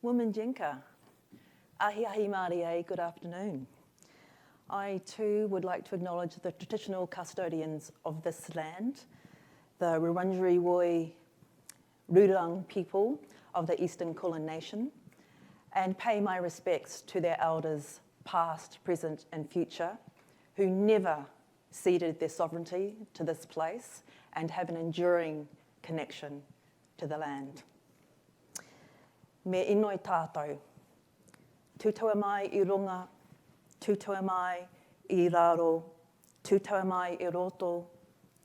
Woman Jinka. Ahi ahi Māori, good afternoon. I too would like to acknowledge the traditional custodians of this land, the Wurundjeri Wurrung people of the Eastern Kulin Nation, and pay my respects to their elders, past, present and future, who never ceded their sovereignty to this place and have an enduring connection to the land. Me inoi tātou, tūtaua mai I runga, tūtaua mai I raro, tūtaua mai I roto,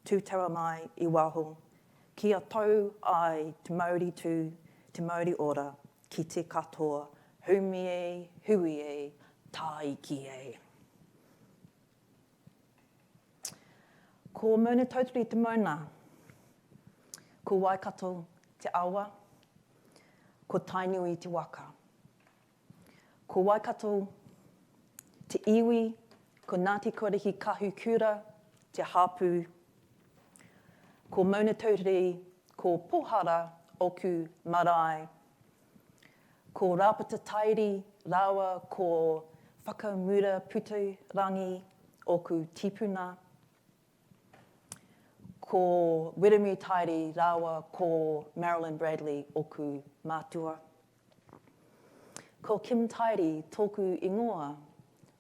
tūtaua mai I waho, kia tau ai te Māori tū, te Māori ora, ki te katoa, humi e, hui e, taiki e. Ko mauna tauturi te mauna, ko waikato te awa, ko tainui te waka. Ko waikato te iwi, ko Ngāti Kōriki kahu kura, te hāpū. Ko mauna tauturi, ko pohara oku marae. Ko rāpata Tairi, rawa ko whakamura putu rangi oku tipuna. Ko Wiremu Tairi, rawa ko Marilyn Bradley oku mātua. Ko Kim Tairi, tōku ingoa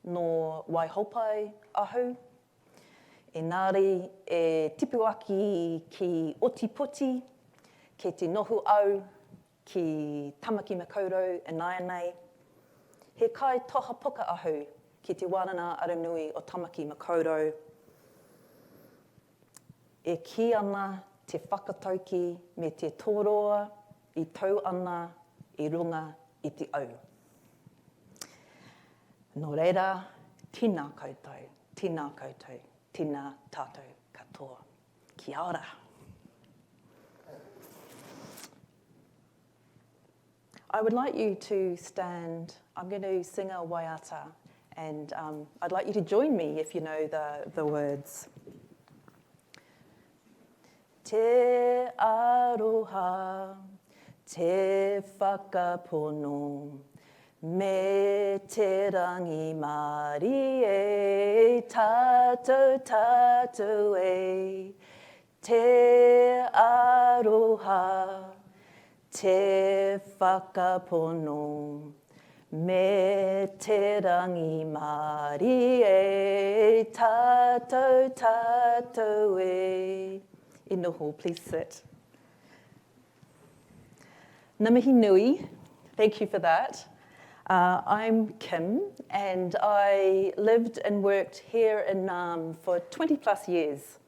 no Waihopai ahu. Engari e tipu aki ki Otipoti, ke te nohu au, ki Tamaki Makaurau e Naianei. He kai toha poka ahu ki te wānanga aranui o Tamaki Makaurau. E ki ana te whakataukī me te Toroa, I tau ana, I runga, I te au. Nō reira, tīnā koutou, tīnā koutou, tīnā tātou katoa. Kia ora. I would like you to stand. I'm going to sing a waiata, and I'd like you to join me if you know the words. Te aroha, te whakapono, me te rangi Māori e, tātou tātou e. Te aroha, te whakapono, me te rangi Māori e, tātou tātou e. I noho, please sit. Ngā mihi nui, thank you for that. I'm Kim, and I lived and worked here in Naarm for 20 plus years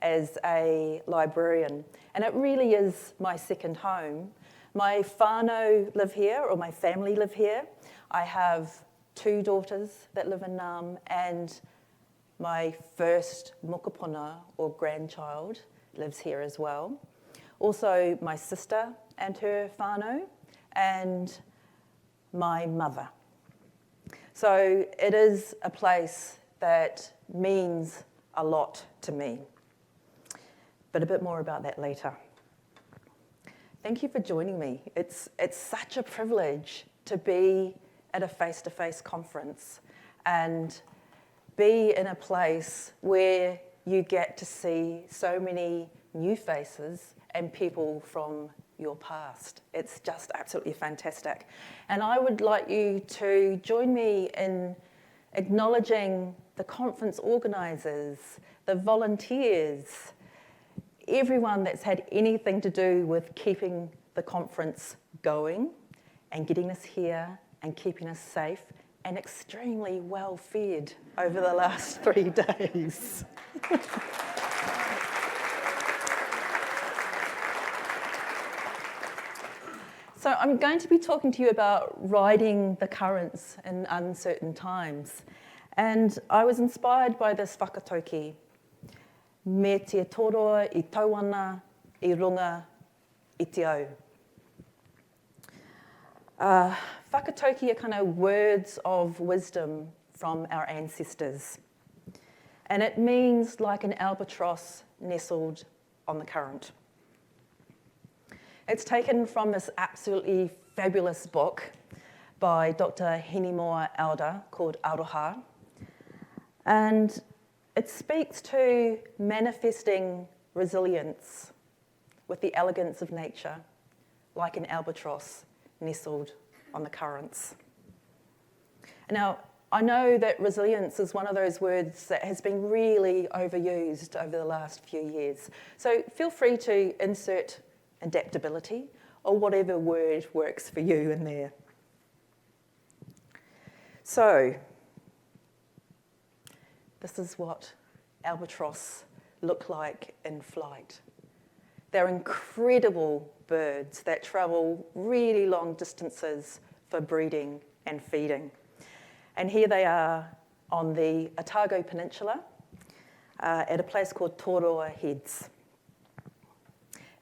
as a librarian, and it really is my second home. My whānau live here, or my family live here. I have 2 daughters that live in Naarm, and my first mokopuna, or grandchild, lives here as well. Also, my sister and her whānau, and my mother. So it is a place that means a lot to me. But a bit more about that later. Thank you for joining me. It's such a privilege to be at a face-to-face conference and be in a place where you get to see so many new faces and people from your past. It's just absolutely fantastic. And I would like you to join me in acknowledging the conference organisers, the volunteers, everyone that's had anything to do with keeping the conference going and getting us here and keeping us safe and extremely well fed over the last 3 days. So I'm going to be talking to you about riding the currents in uncertain times. And I was inspired by this whakataukī. Me te toroa I tauana, I runga, I te au. Whakataukī are kind of words of wisdom from our ancestors. And it means like an albatross nestled on the current. It's taken from this absolutely fabulous book by Dr. Hinemoa Elder called Aotearoa. And it speaks to manifesting resilience with the elegance of nature, like an albatross nestled on the currents. Now, I know that resilience is one of those words that has been really overused over the last few years. So feel free to insert adaptability or whatever word works for you in there. So, this is what albatross look like in flight. They're incredible birds that travel really long distances for breeding and feeding. And here they are on the Otago Peninsula at a place called Toroa Heads.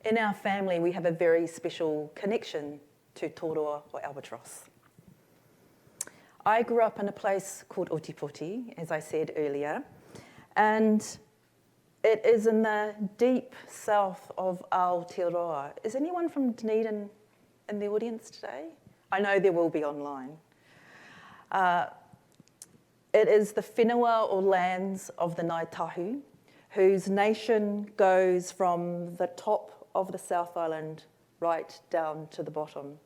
In our family, we have a very special connection to Toroa or albatross. I grew up in a place called Ōtepoti, as I said earlier, and it is in the deep south of Aotearoa. Is anyone from Dunedin in the audience today? I know there will be online. It is the whenua or lands of the Ngāi Tahu, whose nation goes from the top of the South Island right down to the bottom.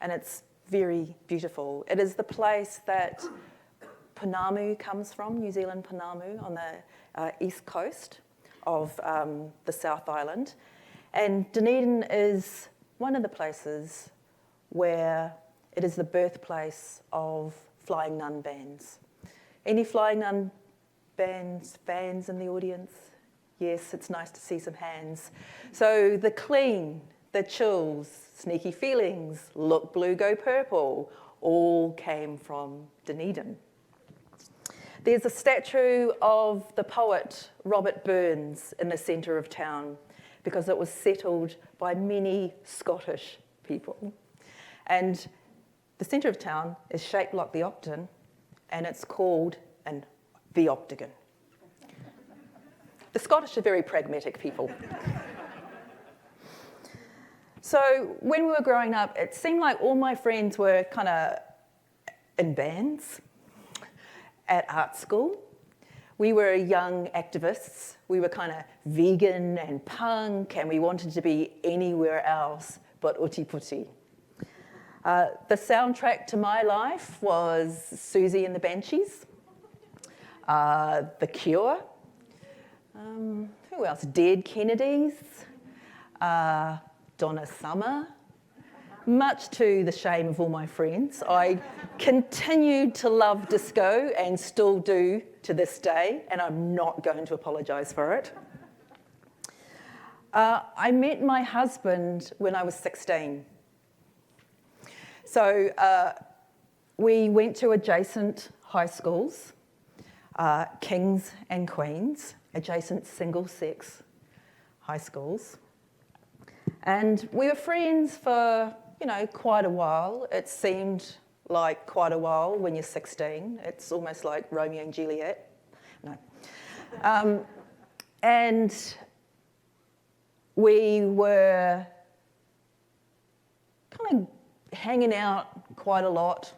And it's very beautiful. It is the place that Pounamu comes from, New Zealand Pounamu, on the east coast of the South Island. And Dunedin is one of the places where it is the birthplace of flying nun bands. Any flying nun bands fans in the audience? Yes, it's nice to see some hands. So the clean, the chills, sneaky feelings, look blue, go purple, all came from Dunedin. There's a statue of the poet Robert Burns in the centre of town because it was settled by many Scottish people. And the centre of town is shaped like the octagon, and it's called the octagon. The Scottish are very pragmatic people. So when we were growing up, it seemed like all my friends were kind of in bands at art school. We were young activists. We were kind of vegan and punk, and we wanted to be anywhere else but Ōtepoti. The soundtrack to my life was Susie and the Banshees, The Cure, who else? Dead Kennedys, Donna Summer. Much to the shame of all my friends, I continued to love disco and still do to this day, and I'm not going to apologise for it. I met my husband when I was 16. So we went to adjacent high schools, Kings and Queens, adjacent single-sex high schools. And we were friends for, quite a while. It seemed like quite a while when you're 16. It's almost like Romeo and Juliet. No. And we were kind of hanging out quite a lot.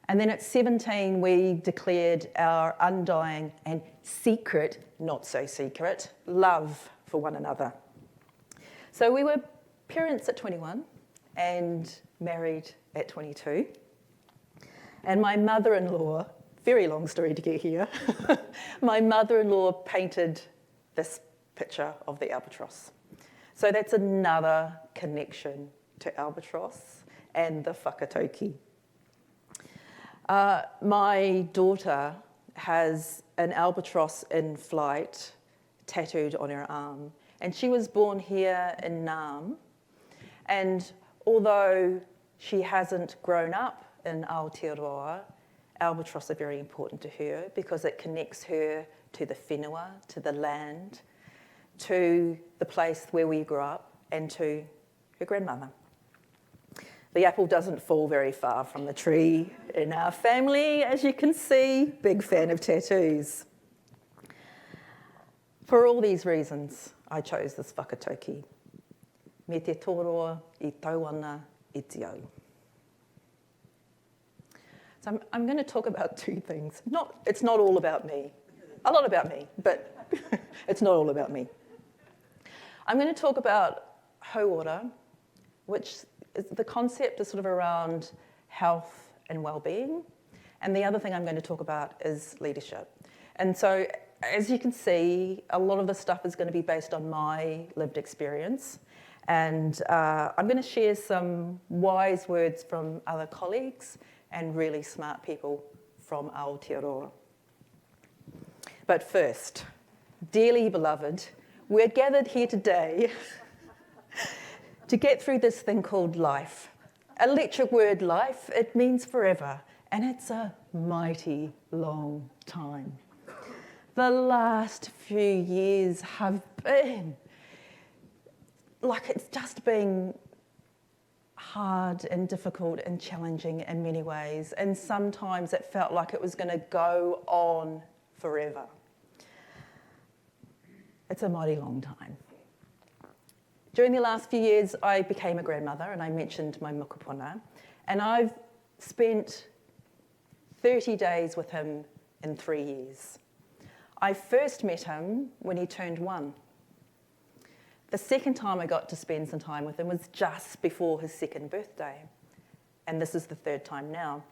And then at 17, we declared our undying and secret, not so secret, love for one another. So we were parents at 21 and married at 22. And my mother-in-law, very long story to get here, my mother-in-law painted this picture of the albatross. So that's another connection to albatross and the whakataukī. My daughter has an albatross in flight tattooed on her arm, and she was born here in Naarm. And although she hasn't grown up in Aotearoa, albatross are very important to her because it connects her to the whenua, to the land, to the place where we grew up, and to her grandmother. The apple doesn't fall very far from the tree in our family, as you can see. Big fan of tattoos. For all these reasons, I chose this whakataukī. me te Toroa I tauana I te au. So I'm going to talk about two things. It's not all about me. A lot about me, but it's not all about me. I'm going to talk about hauora, which is, the concept is sort of around health and well-being. And the other thing I'm going to talk about is leadership. And so, as you can see, a lot of the stuff is going to be based on my lived experience. And I'm going to share some wise words from other colleagues and really smart people from Aotearoa. But first, dearly beloved, we're gathered here today to get through this thing called life. Electric word life, it means forever, and it's a mighty long time. The last few years have been, it's just been hard and difficult and challenging in many ways, and sometimes it felt like it was going to go on forever. It's a mighty long time. During the last few years, I became a grandmother, and I mentioned my mokopuna, and I've spent 30 days with him in 3 years. I first met him when he turned 1. The second time I got to spend some time with him was just before his 2nd birthday, and this is the 3rd time now.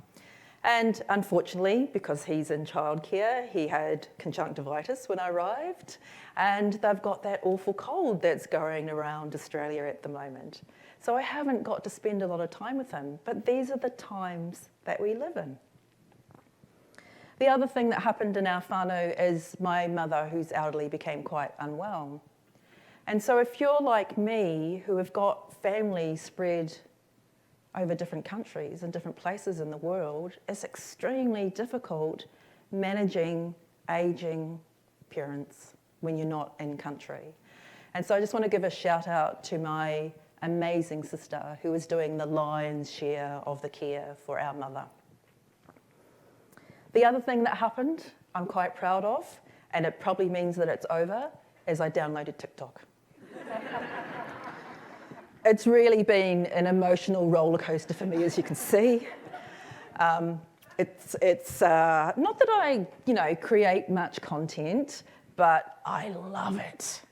And unfortunately, because he's in childcare, he had conjunctivitis when I arrived, and they've got that awful cold that's going around Australia at the moment. So I haven't got to spend a lot of time with him, but these are the times that we live in. The other thing that happened in our whānau is my mother, who's elderly, became quite unwell. And so if you're like me, who have got family spread over different countries and different places in the world, it's extremely difficult managing ageing parents when you're not in country. And so I just want to give a shout out to my amazing sister who is doing the lion's share of the care for our mother. The other thing that happened, I'm quite proud of, and it probably means that it's over, is I downloaded TikTok. It's really been an emotional roller coaster for me, as you can see. It's not that I, create much content, but I love it.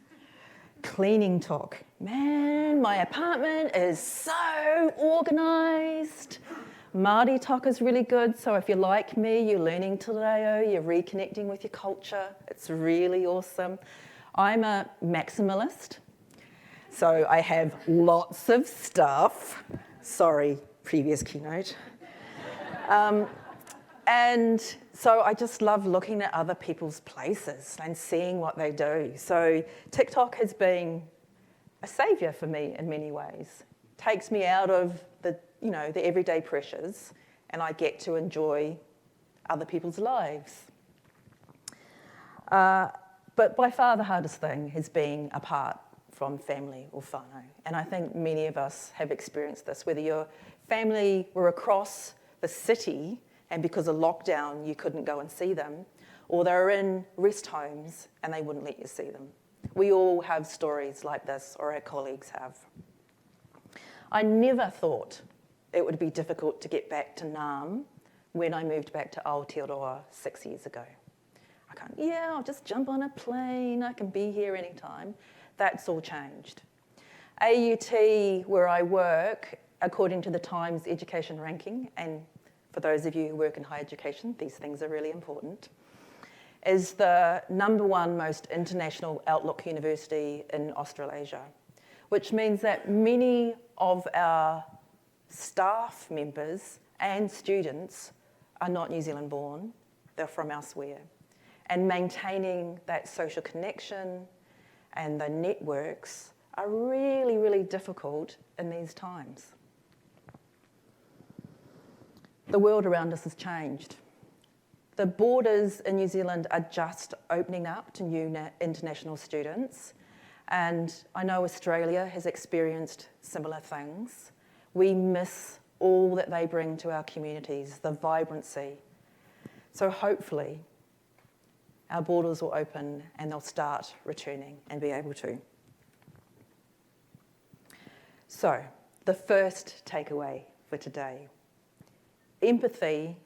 Cleaning talk. Man, my apartment is so organised. Māori talk is really good, so if you're like me, you're learning te reo, you're reconnecting with your culture. It's really awesome. I'm a maximalist. So I have lots of stuff. Sorry, previous keynote. And so I just love looking at other people's places and seeing what they do. So TikTok has been a saviour for me in many ways. Takes me out of the everyday pressures, and I get to enjoy other people's lives. But by far the hardest thing has been apart from family or whānau. And I think many of us have experienced this, whether your family were across the city and because of lockdown you couldn't go and see them, or they were in rest homes and they wouldn't let you see them. We all have stories like this, or our colleagues have. I never thought it would be difficult to get back to Naarm when I moved back to Aotearoa 6 years ago. I'll just jump on a plane, I can be here anytime. That's all changed. AUT, where I work, according to the Times Education Ranking, and for those of you who work in higher education, these things are really important, is the #1 most international outlook university in Australasia, which means that many of our staff members and students are not New Zealand born, they're from elsewhere. And maintaining that social connection and the networks are really, really difficult in these times. The world around us has changed. The borders in New Zealand are just opening up to new international students, and I know Australia has experienced similar things. We miss all that they bring to our communities, the vibrancy. So hopefully our borders will open and they'll start returning and be able to. So, the first takeaway for today. Empathy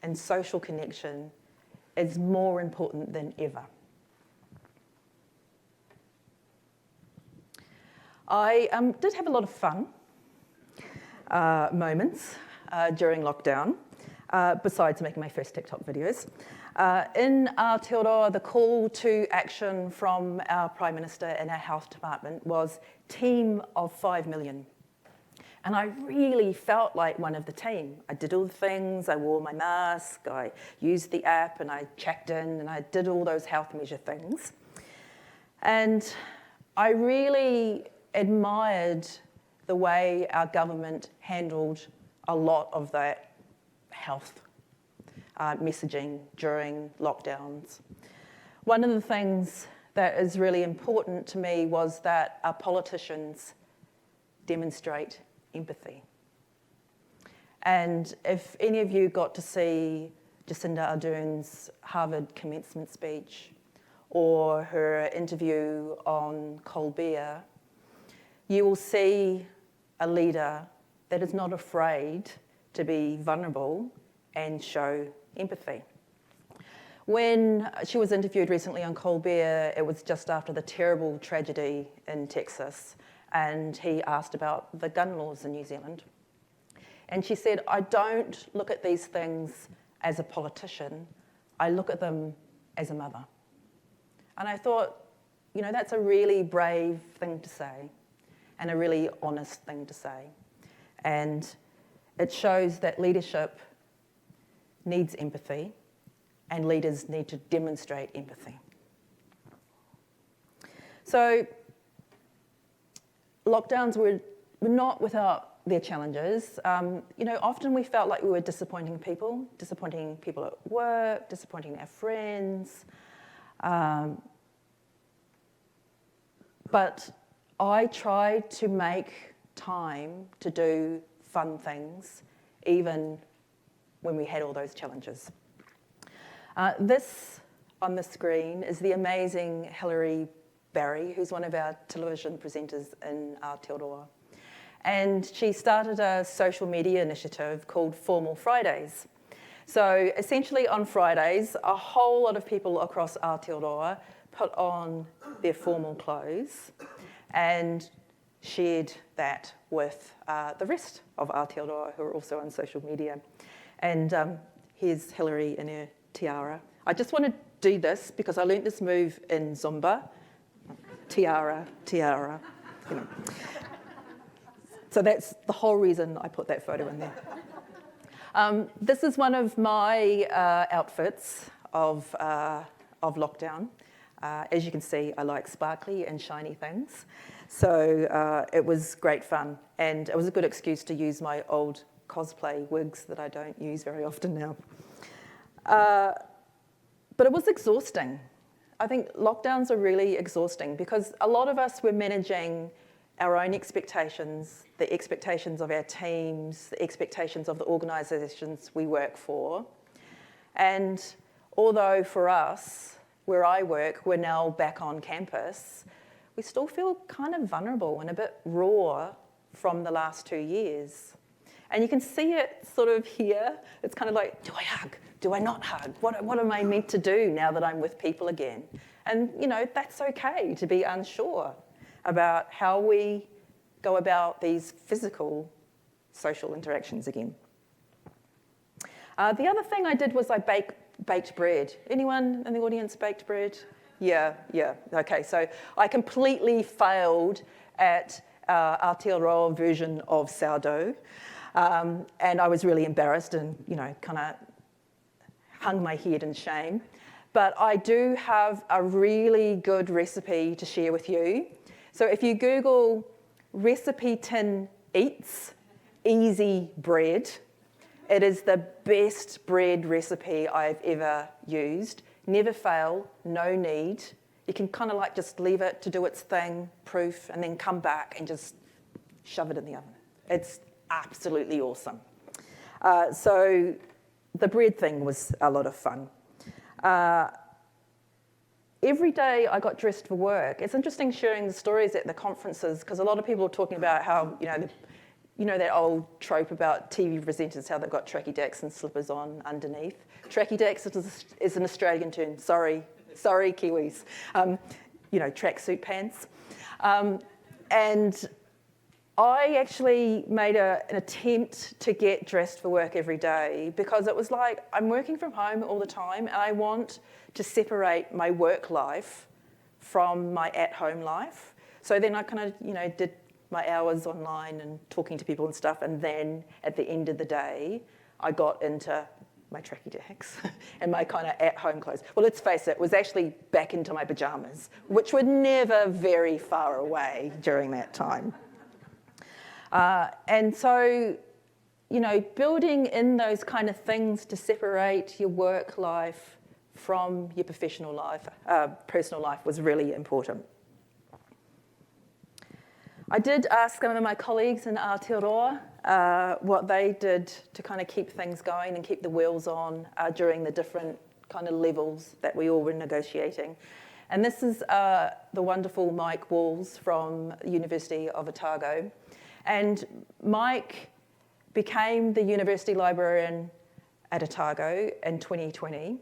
and social connection is more important than ever. I did have a lot of fun moments during lockdown, besides making my first TikTok videos. In Aotearoa, the call to action from our Prime Minister and our Health Department was team of 5 million. And I really felt like one of the team. I did all the things, I wore my mask, I used the app and I checked in and I did all those health measure things. And I really admired the way our government handled a lot of that health messaging during lockdowns. One of the things that is really important to me was that our politicians demonstrate empathy. And if any of you got to see Jacinda Ardern's Harvard commencement speech or her interview on Colbert, you will see a leader that is not afraid to be vulnerable and show empathy. When she was interviewed recently on Colbert, it was just after the terrible tragedy in Texas, and he asked about the gun laws in New Zealand. And she said, I don't look at these things as a politician, I look at them as a mother. And I thought, you know, that's a really brave thing to say, and a really honest thing to say. And it shows that leadership needs empathy, and leaders need to demonstrate empathy. So, lockdowns were not without their challenges. Often we felt like we were disappointing people at work, disappointing our friends. But I tried to make time to do fun things, even when we had all those challenges. This on the screen is the amazing Hilary Barry, who's one of our television presenters in Aotearoa. And she started a social media initiative called Formal Fridays. So essentially on Fridays, a whole lot of people across Aotearoa put on their formal clothes and shared that with the rest of Aotearoa who are also on social media. And here's Hilary in her tiara. I just want to do this because I learnt this move in Zumba. Tiara. You know. So that's the whole reason I put that photo in there. This is one of my outfits of lockdown. As you can see, I like sparkly and shiny things. So it was great fun, and it was a good excuse to use my old cosplay wigs that I don't use very often now. But it was exhausting. I think lockdowns are really exhausting because a lot of us were managing our own expectations, the expectations of our teams, the expectations of the organisations we work for. And although for us, where I work, we're now back on campus, we still feel kind of vulnerable and a bit raw from the last 2 years. And you can see it sort of here. It's kind of like, do I hug? Do I not hug? What am I meant to do now that I'm with people again? And, you know, that's okay to be unsure about how we go about these physical social interactions again. The other thing I did was I baked bread. Anyone in the audience baked bread? Yeah. Okay, so I completely failed at Aotearoa version of sourdough. And I was really embarrassed and, kind of hung my head in shame. But I do have a really good recipe to share with you. So if you Google recipe tin eats easy bread, it is the best bread recipe I've ever used. Never fail, no need. You can kind of like just leave it to do its thing, proof, and then come back and just shove it in the oven. It's absolutely awesome. So the bread thing was a lot of fun. every day I got dressed for work. It's interesting sharing the stories at the conferences because a lot of people are talking about how, that old trope about TV presenters, how they've got tracky dacks and slippers on underneath. Tracky dacks is an Australian term. Sorry, Kiwis. Tracksuit pants. And I actually made an attempt to get dressed for work every day because it was like I'm working from home all the time and I want to separate my work life from my at-home life. So then I kind of, did my hours online and talking to people and stuff, and then at the end of the day, I got into my tracky dacks and my kind of at-home clothes. Well, let's face it was actually back into my pajamas, which were never very far away during that time. And so, building in those kind of things to separate your work life from your professional life, personal life was really important. I did ask some of my colleagues in Aotearoa what they did to kind of keep things going and keep the wheels on during the different kind of levels that we all were negotiating. And this is the wonderful Mike Walls from the University of Otago. And Mike became the university librarian at Otago in 2020,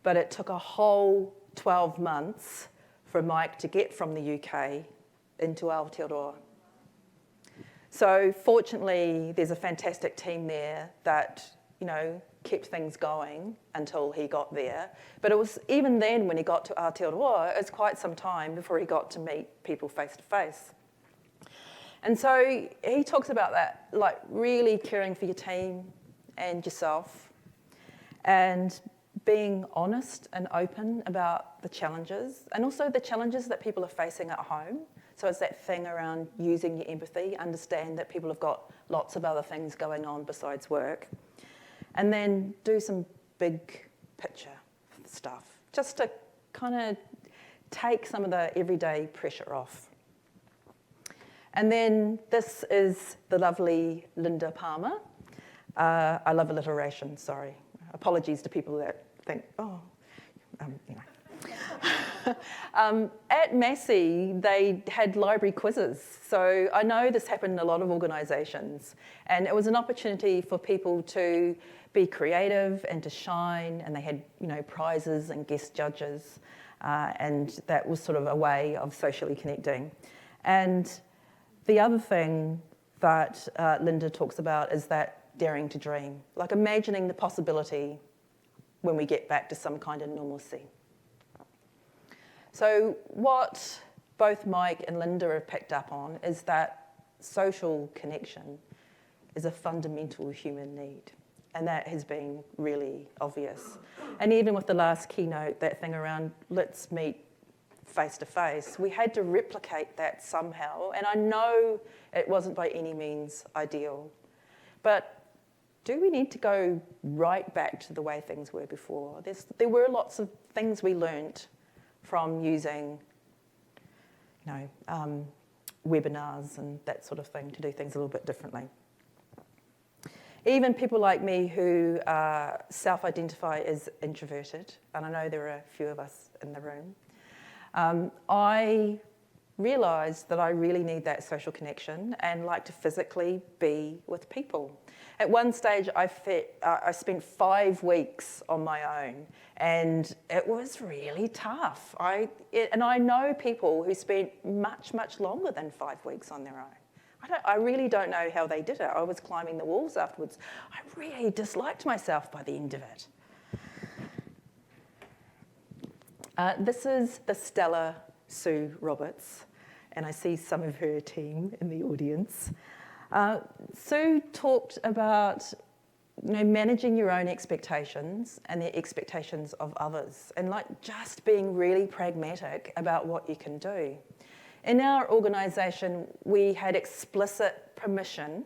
but it took a whole 12 months for Mike to get from the UK into Aotearoa. So fortunately, there's a fantastic team there that, kept things going until he got there. But it was even then when he got to Aotearoa, it was quite some time before he got to meet people face to face. And so he talks about that, like really caring for your team and yourself and being honest and open about the challenges and also the challenges that people are facing at home. So it's that thing around using your empathy, understand that people have got lots of other things going on besides work. And then do some big picture stuff, just to kind of take some of the everyday pressure off. And then this is the lovely Linda Palmer. I love alliteration, sorry. Apologies to people that think, At Massey, they had library quizzes. So I know this happened in a lot of organisations. And it was an opportunity for people to be creative and to shine. And they had, prizes and guest judges. And that was sort of a way of socially connecting. And the other thing that Linda talks about is that daring to dream, like imagining the possibility when we get back to some kind of normalcy. So what both Mike and Linda have picked up on is that social connection is a fundamental human need. And that has been really obvious. And even with the last keynote, that thing around let's meet face to face, we had to replicate that somehow. And I know it wasn't by any means ideal. But do we need to go right back to the way things were before? There were lots of things we learnt from using, webinars and that sort of thing to do things a little bit differently. Even people like me who self-identify as introverted, and I know there are a few of us in the room, I realised that I really need that social connection and like to physically be with people. At one stage, I spent 5 weeks on my own, and it was really tough. And I know people who spent much, much longer than 5 weeks on their own. I really don't know how they did it. I was climbing the walls afterwards. I really disliked myself by the end of it. This is the Stella Sue Roberts, and I see some of her team in the audience. Sue talked about managing your own expectations and the expectations of others, and just being really pragmatic about what you can do. In our organisation, we had explicit permission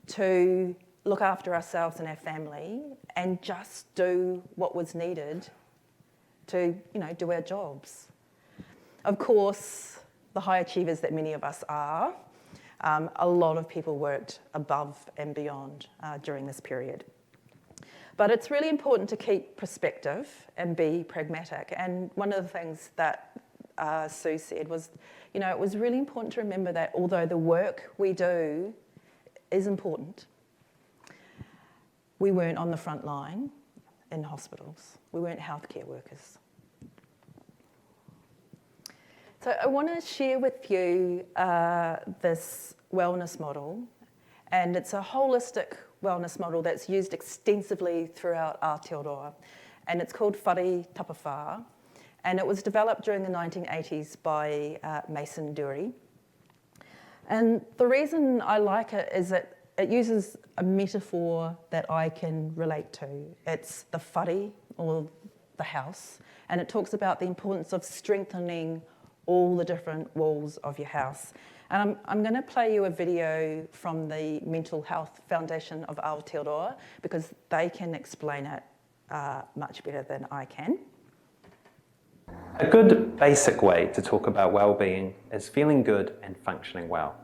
to look after ourselves and our family and just do what was needed to, do our jobs. Of course, the high achievers that many of us are, a lot of people worked above and beyond during this period. But it's really important to keep perspective and be pragmatic. And one of the things that Sue said was, it was really important to remember that although the work we do is important, we weren't on the front line in hospitals. We weren't healthcare workers. So I want to share with you this wellness model, and it's a holistic wellness model that's used extensively throughout Aotearoa, and it's called whakataukī, and it was developed during the 1980s by Mason Dury. And the reason I like it is that it uses a metaphor that I can relate to. It's the whare, or the house, and it talks about the importance of strengthening all the different walls of your house. And I'm going to play you a video from the Mental Health Foundation of Aotearoa because they can explain it much better than I can. A good basic way to talk about well-being is feeling good and functioning well.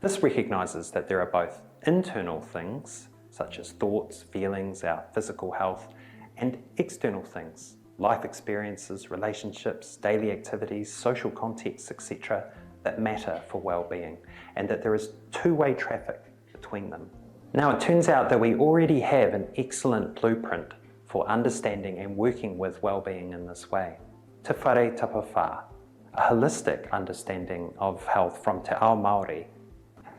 This recognises that there are both internal things, such as thoughts, feelings, our physical health, and external things, life experiences, relationships, daily activities, social contexts, etc., that matter for well-being, and that there is two-way traffic between them. Now, it turns out that we already have an excellent blueprint for understanding and working with well-being in this way. Te whare tapawha, a holistic understanding of health from te ao Māori.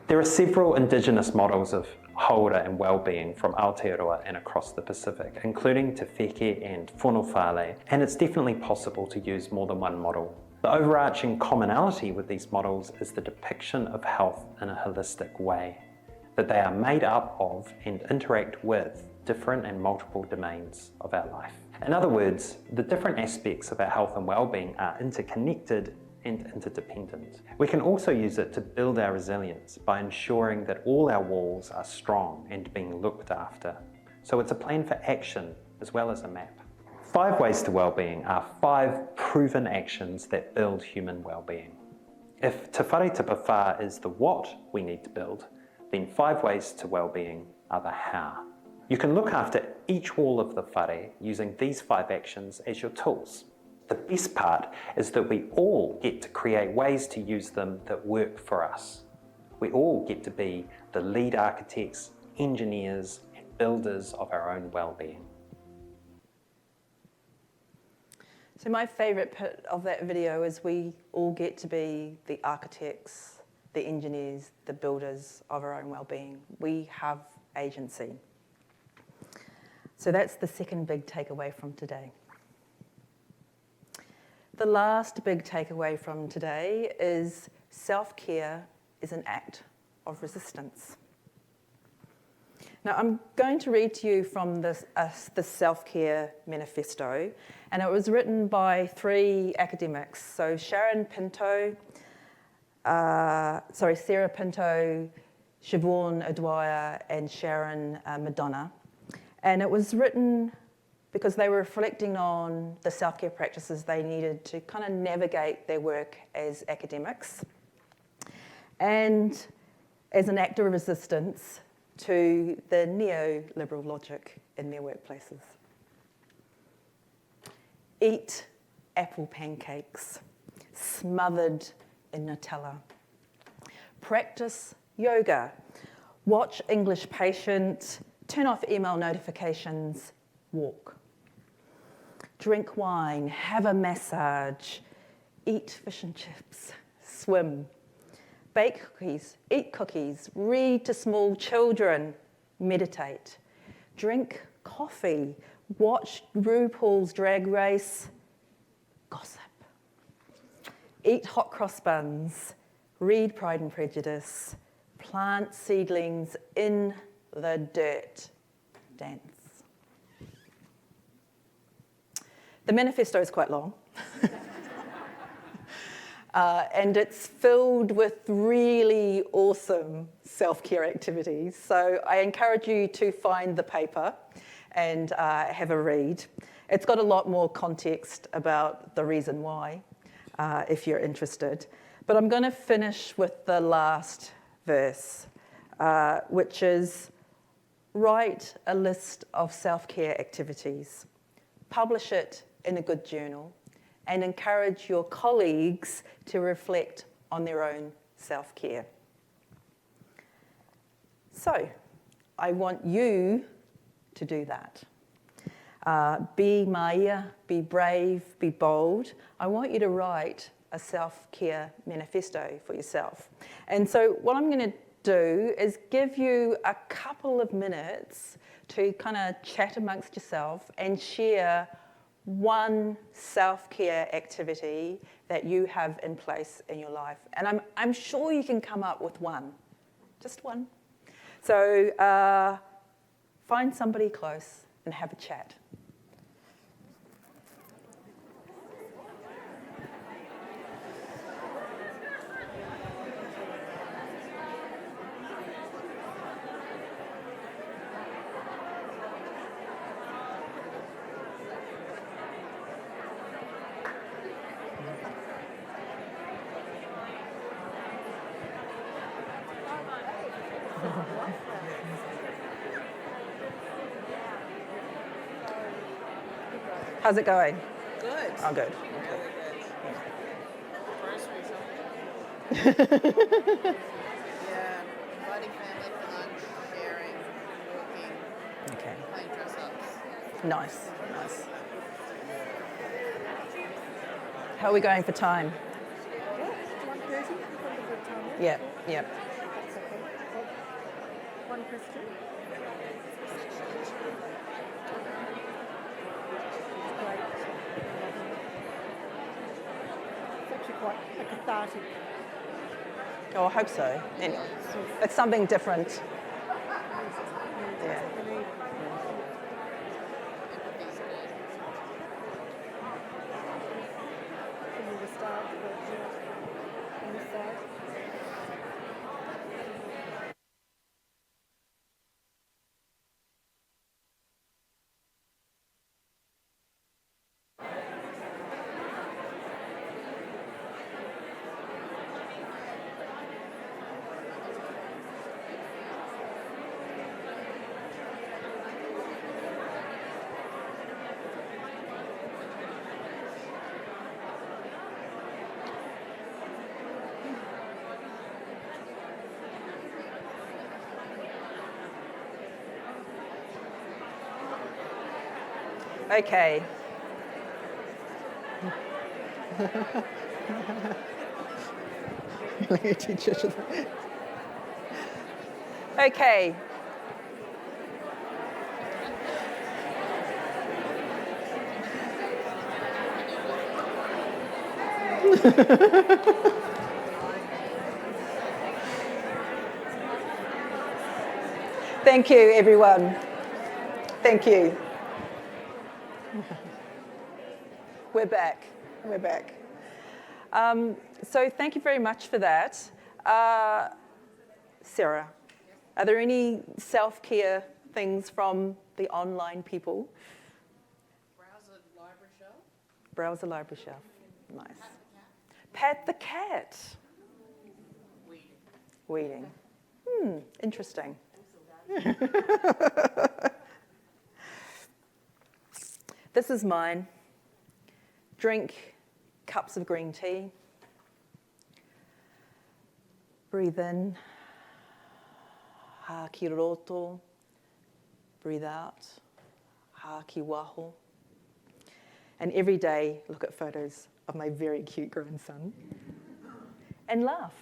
There are several indigenous models of haura and well-being from Aotearoa and across the Pacific, including te wheke and whanowhale, and it's definitely possible to use more than one model. The overarching commonality with these models is the depiction of health in a holistic way, that they are made up of and interact with different and multiple domains of our life. In other words, the different aspects of our health and well-being are interconnected and interdependent. We can also use it to build our resilience by ensuring that all our walls are strong and being looked after. So it's a plan for action as well as a map. 5 ways to well-being are 5 proven actions that build human well-being. If te whare tapawha is the what we need to build, then 5 ways to well-being are the how. You can look after each wall of the whare using these 5 actions as your tools. The best part is that we all get to create ways to use them that work for us. We all get to be the lead architects, engineers, and builders of our own well-being. So my favourite bit of that video is we all get to be the architects, the engineers, the builders of our own well-being. We have agency. So that's the second big takeaway from today. The last big takeaway from today is self-care is an act of resistance. Now, I'm going to read to you from the Self-Care Manifesto, and it was written by 3 academics. So Sarah Pinto, Siobhan O'Dwyer, and Sharon Madonna. And it was written because they were reflecting on the self-care practices they needed to kind of navigate their work as academics and as an act of resistance to the neoliberal logic in their workplaces. Eat apple pancakes smothered in Nutella. Practice yoga. Watch English Patient. Turn off email notifications. Walk. Drink wine. Have a massage. Eat fish and chips. Swim. Bake cookies, eat cookies, read to small children, meditate, drink coffee, watch RuPaul's Drag Race, gossip, eat hot cross buns, read Pride and Prejudice, plant seedlings in the dirt, dance. The manifesto is quite long. And it's filled with really awesome self-care activities. So I encourage you to find the paper and have a read. It's got a lot more context about the reason why, if you're interested. But I'm going to finish with the last verse, which is, write a list of self-care activities, publish it in a good journal, and encourage your colleagues to reflect on their own self-care. So, I want you to do that. Be maia, be brave, be bold. I want you to write a self-care manifesto for yourself. And so what I'm going to do is give you a couple of minutes to kind of chat amongst yourself and share one self-care activity that you have in place in your life. And I'm sure you can come up with one, just one. So find somebody close and have a chat. How's it going? Good. Oh, good. Really good. Groceries. Yeah. Inviting family for lunch, sharing, walking, Okay. playing dress-ups. Nice, nice. How are we going for time? 1:30, probably a good time. Yep, yep. That's okay. One question. Great. It's actually quite a cathartic. Oh, I hope so. Anyway, it's something different. Yeah. Empathy's good. Can you start on this side? Okay. Okay. Thank you, everyone. Thank you. We're back. We're back. So thank you very much for that. Sarah, are there any self-care things from the online people? Browse a library shelf. Browse the library shelf. Nice. Pat the cat. Weeding. Weeding. Interesting. This is mine. Drink cups of green tea. Breathe in. Ha ki roto. Breathe out. Ha ki waho. And every day look at photos of my very cute grandson and laugh.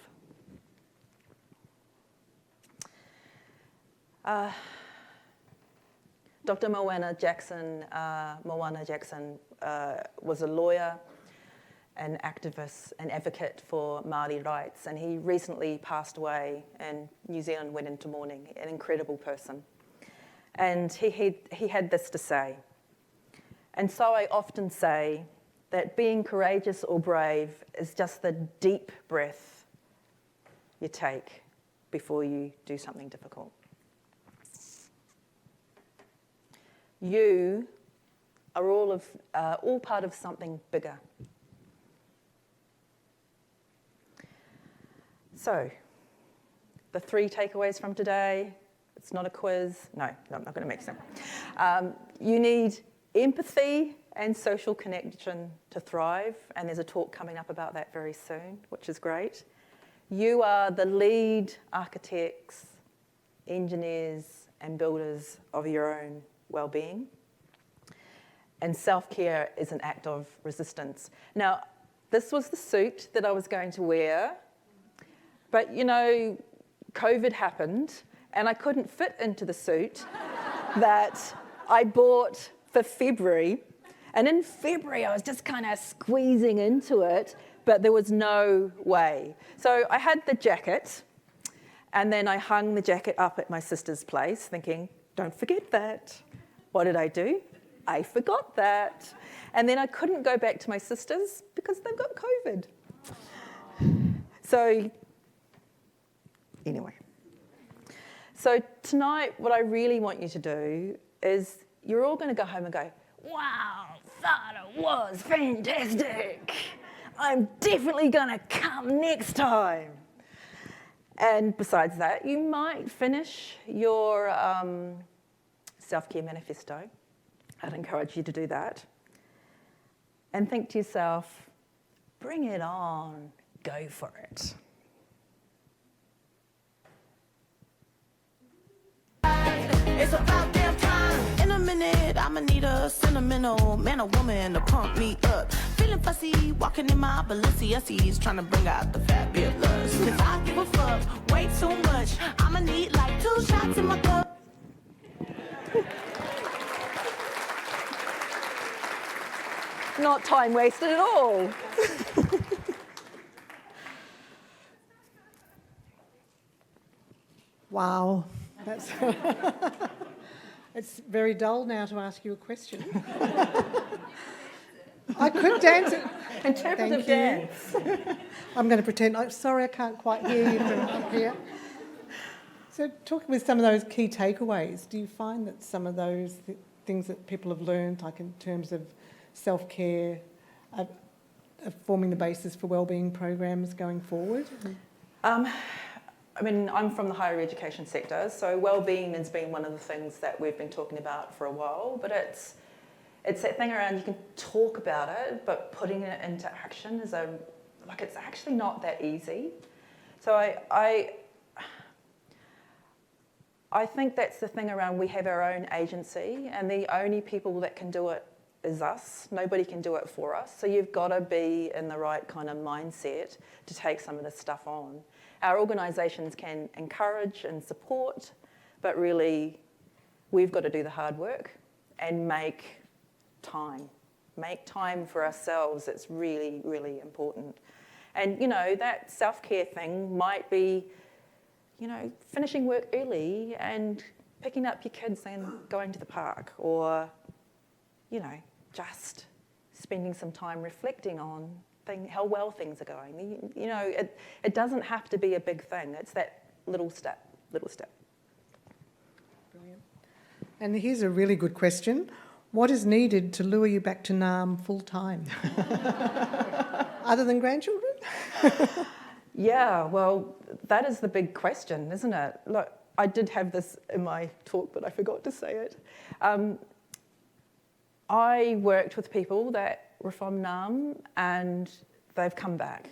Dr. Moana Jackson was a lawyer, an activist, an advocate for Māori rights, and he recently passed away and New Zealand went into mourning, an incredible person. And he had this to say. And so I often say that being courageous or brave is just the deep breath you take before you do something difficult. You are all part of something bigger. So, the 3 takeaways from today: It's not a quiz. No, I'm not going to make sense. You need empathy and social connection to thrive, and there's a talk coming up about that very soon, which is great. You are the lead architects, engineers, and builders of your own well-being. And self-care is an act of resistance. Now, this was the suit that I was going to wear, but you know, COVID happened, and I couldn't fit into the suit that I bought for February. And in February, I was just kind of squeezing into it, but there was no way. So I had the jacket, and then I hung the jacket up at my sister's place, thinking, don't forget that. What did I do? I forgot that. And then I couldn't go back to my sister's because they've got COVID. So, anyway. So tonight, what I really want you to do is you're all going to go home and go, wow, that was fantastic. I'm definitely going to come next time. And besides that, you might finish your self-care manifesto. I'd encourage you to do that. And think to yourself, bring it on, go for it. It's about damn time. In a minute, I'ma need a sentimental man or woman to pump me up. Feeling fussy, walking in my Balenciennes, trying to bring out the fabulous. Cause I give a fuck way too much. I'ma need like 2 shots in my cup. Not time wasted at all. Wow, that's it's very dull now to ask you a question. I could dance it. Interpretive dance. I'm going to pretend. I'm sorry, I can't quite hear you from up here. So, talking with some of those key takeaways, do you find that some of those things that people have learned, like in terms of self-care, are forming the basis for wellbeing programs going forward? I mean, I'm from the higher education sector, so wellbeing has been one of the things that we've been talking about for a while, but it's that thing around you can talk about it, but putting it into action is it's actually not that easy. So I think that's the thing around we have our own agency, and the only people that can do it is us. Nobody can do it for us. So you've got to be in the right kind of mindset to take some of this stuff on. Our organisations can encourage and support, but really we've got to do the hard work and make time. Make time for ourselves. It's really, really important. And, you know, that self-care thing might be, you know, finishing work early and picking up your kids and going to the park, or, you know, just spending some time reflecting on how well things are going. You know, it doesn't have to be a big thing. It's that little step. Brilliant. And here's a really good question. What is needed to lure you back to Naarm full-time? Other than grandchildren? Yeah, well, that is the big question, isn't it? Look, I did have this in my talk, but I forgot to say it. I worked with people that were from Naarm and they've come back.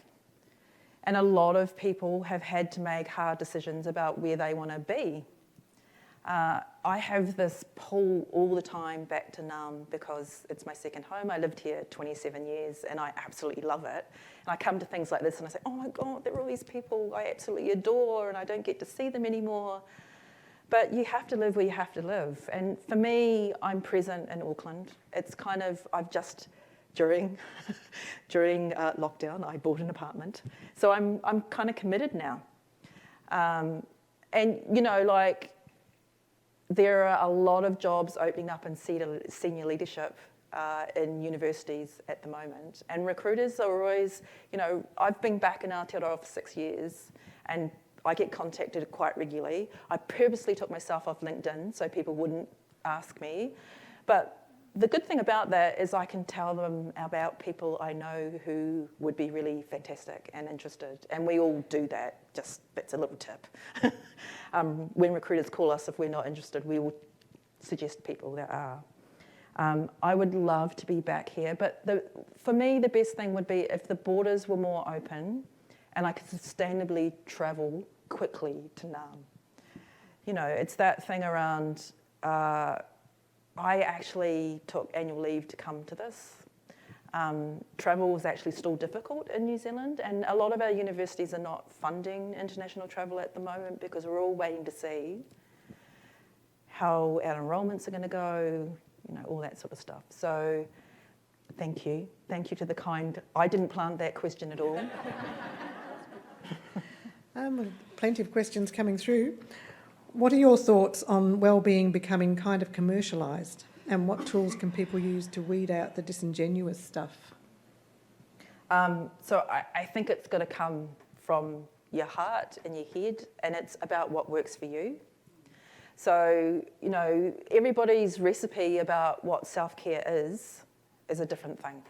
And a lot of people have had to make hard decisions about where they want to be. I have this pull all the time back to Naarm because it's my second home. I lived here 27 years and I absolutely love it. And I come to things like this and I say, oh my God, there are all these people I absolutely adore and I don't get to see them anymore. But you have to live where you have to live. And for me, I'm present in Auckland. It's kind of, I've just, during lockdown, I bought an apartment. So I'm kind of committed now. And, you know, like, there are a lot of jobs opening up in senior leadership in universities at the moment. And recruiters are always, you know, I've been back in Aotearoa for 6 years and I get contacted quite regularly. I purposely took myself off LinkedIn so people wouldn't ask me. But The good thing about that is I can tell them about people I know who would be really fantastic and interested, and we all do that. Just that's a little tip. When recruiters call us, if we're not interested, we will suggest people that are. I would love to be back here, but for me, the best thing would be if the borders were more open and I could sustainably travel quickly to Naarm. You know, it's that thing around, I actually took annual leave to come to this. Travel is actually still difficult in New Zealand, and a lot of our universities are not funding international travel at the moment because we're all waiting to see how our enrolments are going to go, you know, all that sort of stuff. So thank you. Thank you to the kind. I didn't plant that question at all. Plenty of questions coming through. What are your thoughts on wellbeing becoming kind of commercialised, and what tools can people use to weed out the disingenuous stuff? So I think it's got to come from your heart and your head, and it's about what works for you. So, you know, everybody's recipe about what self-care is a different thing.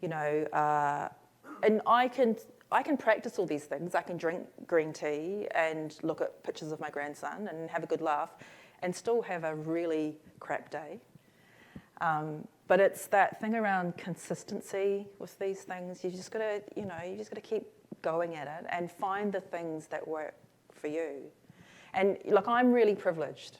You know, and I can practice all these things. I can drink green tea and look at pictures of my grandson and have a good laugh and still have a really crap day. But it's that thing around consistency with these things. You just gotta keep going at it and find the things that work for you. And look, I'm really privileged.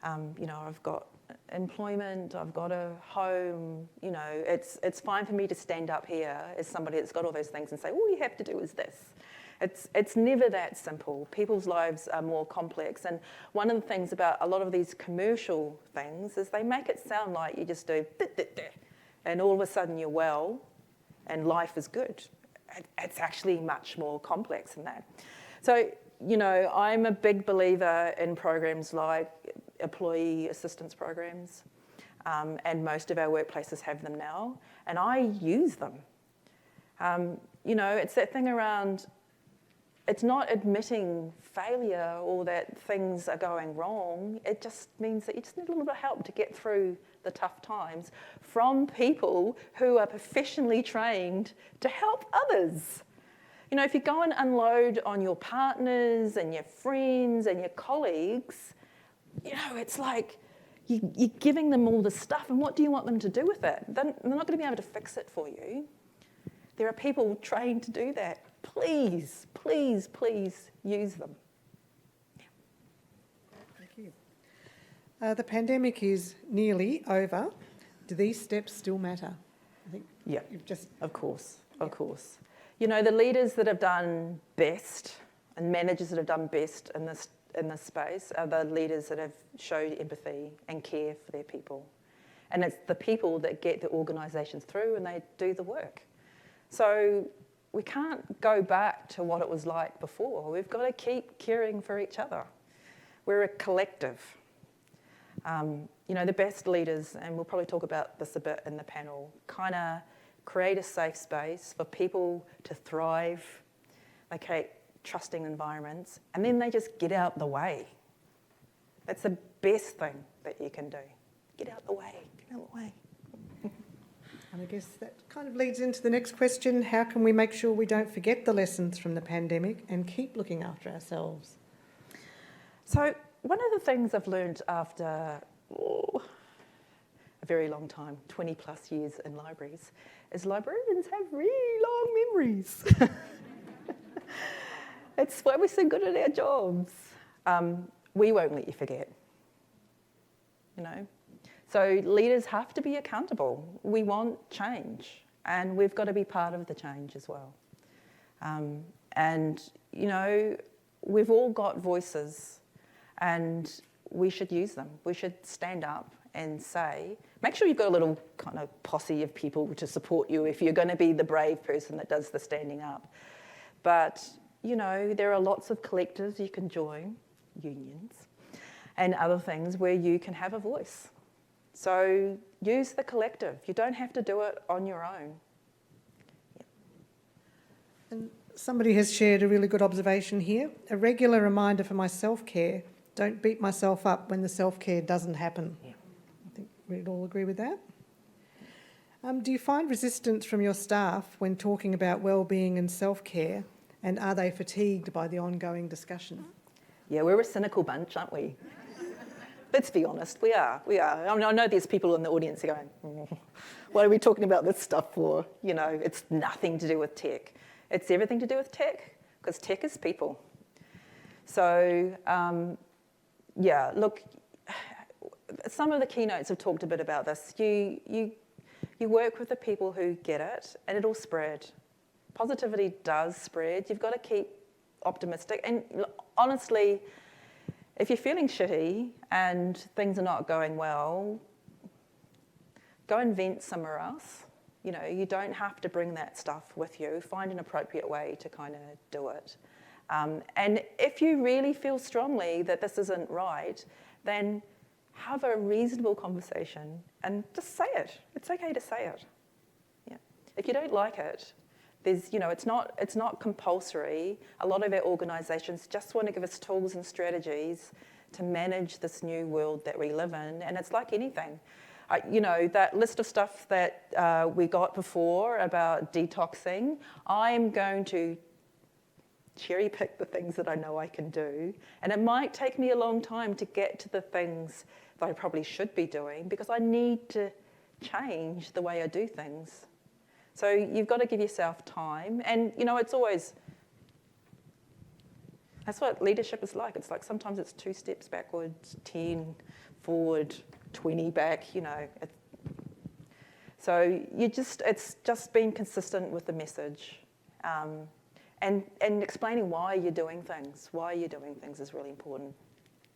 You know, I've got employment, I've got a home, you know, it's fine for me to stand up here as somebody that's got all those things and say, all you have to do is this. It's never that simple. People's lives are more complex, and one of the things about a lot of these commercial things is they make it sound like you just do and all of a sudden you're well and life is good. It's actually much more complex than that. So, you know, I'm a big believer in programs like employee assistance programs, and most of our workplaces have them now, and I use them. You know, it's that thing around, it's not admitting failure or that things are going wrong. It just means that you just need a little bit of help to get through the tough times from people who are professionally trained to help others. You know, if you go and unload on your partners and your friends and your colleagues, you know, it's like you're giving them all this stuff, and what do you want them to do with it? They're not going to be able to fix it for you. There are people trained to do that. Please, please, please use them. Thank you. The pandemic is nearly over. Do these steps still matter? I think you've just... Of course. You know, the leaders that have done best and managers that have done best in this space are the leaders that have showed empathy and care for their people. And it's the people that get the organisations through and they do the work. So we can't go back to what it was like before. We've got to keep caring for each other. We're a collective. You know, the best leaders, and we'll probably talk about this a bit in the panel, kind of create a safe space for people to thrive. They create trusting environments, and then they just get out the way. That's the best thing that you can do. Get out the way. And I guess that kind of leads into the next question. How can we make sure we don't forget the lessons from the pandemic and keep looking after ourselves? So one of the things I've learned after a very long time, 20 plus years in libraries, is librarians have really long memories. It's why we're so good at our jobs. We won't let you forget, you know. So leaders have to be accountable. We want change, and we've got to be part of the change as well. And, you know, we've all got voices, and we should use them. We should stand up and say, make sure you've got a little kind of posse of people to support you if you're going to be the brave person that does the standing up. But, you know, there are lots of collectives you can join, unions, and other things where you can have a voice. So use the collective. You don't have to do it on your own. Yeah. And somebody has shared a really good observation here. A regular reminder for my self-care, don't beat myself up when the self-care doesn't happen. Yeah. I think we'd all agree with that. Do you find resistance from your staff when talking about well-being and self-care, and are they fatigued by the ongoing discussion? Yeah, we're a cynical bunch, aren't we? Let's be honest, we are. I mean, I know there's people in the audience going, what are we talking about this stuff for? You know, it's nothing to do with tech. It's everything to do with tech, because tech is people. So, yeah, look, some of the keynotes have talked a bit about this. You work with the people who get it, and it'll spread. Positivity does spread. You've got to keep optimistic. And honestly, if you're feeling shitty and things are not going well, go and vent somewhere else. You know, you don't have to bring that stuff with you. Find an appropriate way to kind of do it. And if you really feel strongly that this isn't right, then have a reasonable conversation and just say it. It's okay to say it. Yeah. If you don't like it, there's, you know, it's not compulsory. A lot of our organisations just want to give us tools and strategies to manage this new world that we live in, and it's like anything. You know, that list of stuff that we got before about detoxing, I'm going to cherry pick the things that I know I can do, and it might take me a long time to get to the things that I probably should be doing because I need to change the way I do things. So you've got to give yourself time, and you know, it's always, that's what leadership is like. It's like sometimes it's 2 steps backwards, 10 forward, 20 back, you know. So it's just being consistent with the message. And explaining why you're doing things. Why you're doing things is really important.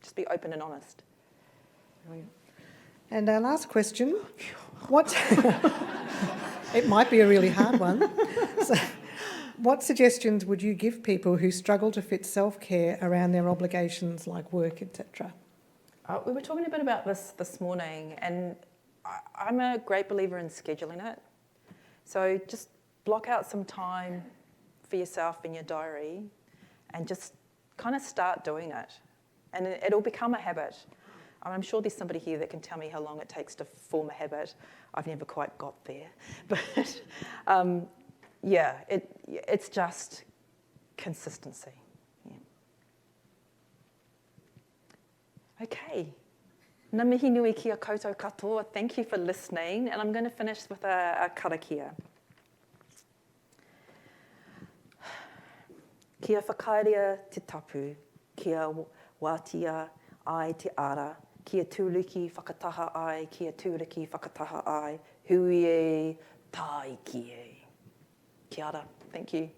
Just be open and honest. And our last question, it might be a really hard one. So, what suggestions would you give people who struggle to fit self-care around their obligations like work, etc.? We were talking a bit about this morning, and I'm a great believer in scheduling it. So just block out some time for yourself in your diary and just kind of start doing it. And it'll become a habit. I'm sure there's somebody here that can tell me how long it takes to form a habit. I've never quite got there. But yeah, it's just consistency. Yeah. Okay. Ngā mihi nui ki a koutou katoa. Thank you for listening. And I'm going to finish with a karakia. Kia whakaaria te tapu, kia wātia ai te ara, kia tūriki whakataha ai, kia tūriki whakataha ai, hui e tai ki e. Kia ora. Thank you.